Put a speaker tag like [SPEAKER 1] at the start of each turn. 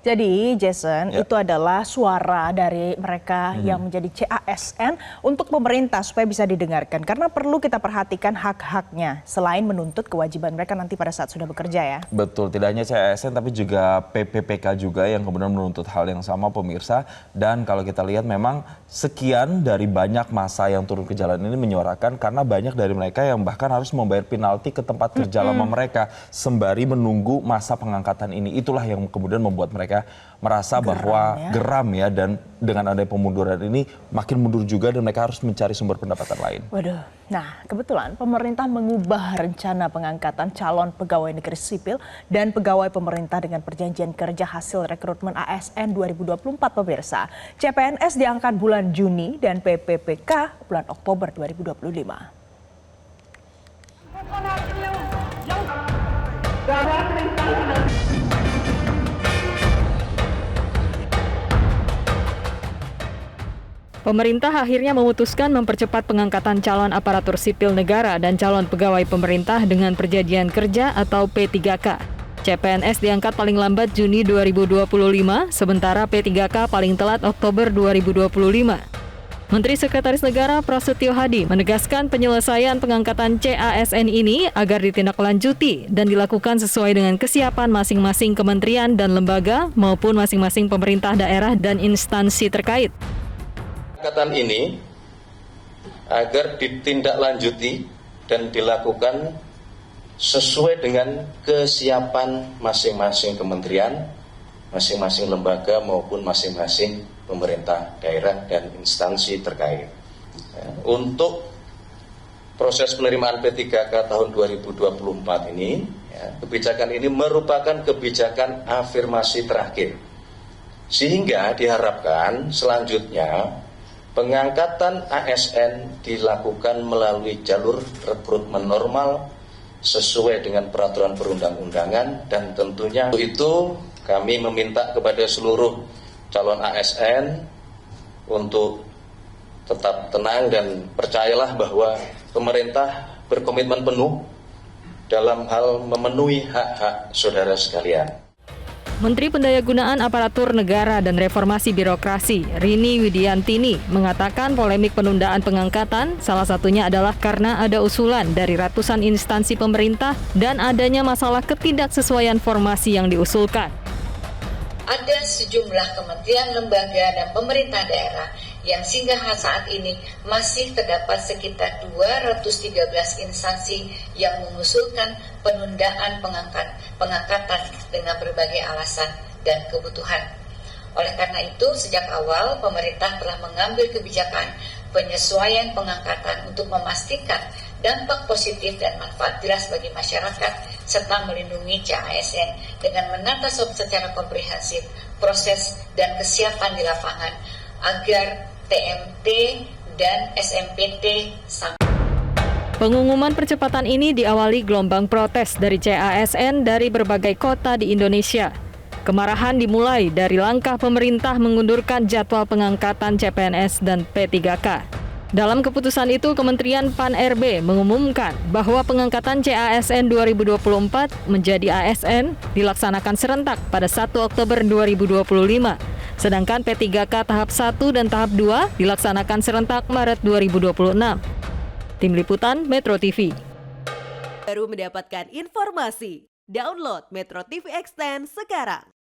[SPEAKER 1] Jadi Jason, itu adalah suara dari mereka yang menjadi CASN untuk pemerintah supaya bisa didengarkan. Karena perlu kita perhatikan hak-haknya selain menuntut kewajiban mereka nanti pada saat sudah bekerja ya.
[SPEAKER 2] Betul, tidak hanya CASN tapi juga PPPK juga yang kemudian menuntut hal yang sama pemirsa. Dan kalau kita lihat memang sekian dari banyak masa yang turun ke jalan ini menyuarakan karena banyak dari mereka yang bahkan harus membayar penalti ke tempat kerja lama mereka sembari menunggu masa pengangkatan ini. Itulah yang kemudian membuat mereka merasa bahwa geram ya, dan dengan adanya pemunduran ini makin mundur juga dan mereka harus mencari sumber pendapatan lain.
[SPEAKER 1] Waduh, nah kebetulan pemerintah mengubah rencana pengangkatan calon pegawai negeri sipil dan pegawai pemerintah dengan perjanjian kerja hasil rekrutmen ASN 2024 pemirsa. CPNS diangkat bulan Juni dan PPPK bulan Oktober 2025.
[SPEAKER 3] Pemerintah akhirnya memutuskan mempercepat pengangkatan calon aparatur sipil negara dan calon pegawai pemerintah dengan perjanjian kerja atau P3K. CPNS diangkat paling lambat Juni 2025, sementara P3K paling telat Oktober 2025. Menteri Sekretaris Negara Prasetyo Hadi menegaskan penyelesaian pengangkatan CASN ini agar ditindaklanjuti dan dilakukan sesuai dengan kesiapan masing-masing kementerian dan lembaga maupun masing-masing pemerintah daerah dan instansi terkait.
[SPEAKER 4] Pengangkatan ini agar ditindaklanjuti dan dilakukan sesuai dengan kesiapan masing-masing kementerian, masing-masing lembaga maupun masing-masing pemerintah daerah dan instansi terkait. Untuk proses penerimaan P3K tahun 2024 ini, kebijakan ini merupakan kebijakan afirmasi terakhir. Sehingga diharapkan selanjutnya pengangkatan ASN dilakukan melalui jalur rekrutmen normal sesuai dengan peraturan perundang-undangan, dan tentunya itu kami meminta kepada seluruh calon ASN untuk tetap tenang dan percayalah bahwa pemerintah berkomitmen penuh dalam hal memenuhi hak-hak saudara sekalian.
[SPEAKER 3] Menteri Pendayagunaan Aparatur Negara dan Reformasi Birokrasi, Rini Widiantini, mengatakan polemik penundaan pengangkatan salah satunya adalah karena ada usulan dari ratusan instansi pemerintah dan adanya masalah ketidaksesuaian formasi yang diusulkan.
[SPEAKER 5] Ada sejumlah kementerian, lembaga, dan pemerintah daerah yang hingga saat ini masih terdapat sekitar 213 instansi yang mengusulkan penundaan pengangkatan dengan berbagai alasan dan kebutuhan. Oleh karena itu, sejak awal pemerintah telah mengambil kebijakan penyesuaian pengangkatan untuk memastikan dampak positif dan manfaat jelas bagi masyarakat serta melindungi CASN dengan menata secara komprehensif proses dan kesiapan di lapangan agar TMT dan SMPT
[SPEAKER 3] Pengumuman percepatan ini diawali gelombang protes dari CASN dari berbagai kota di Indonesia. Kemarahan dimulai dari langkah pemerintah mengundurkan jadwal pengangkatan CPNS dan P3K. Dalam keputusan itu, Kementerian Pan-RB mengumumkan bahwa pengangkatan CASN 2024 menjadi ASN dilaksanakan serentak pada 1 Oktober 2025. Sedangkan P3K tahap 1 dan tahap 2 dilaksanakan serentak Maret 2026. Tim Liputan Metro TV.
[SPEAKER 6] Baru mendapatkan informasi, download Metro TV Extend sekarang.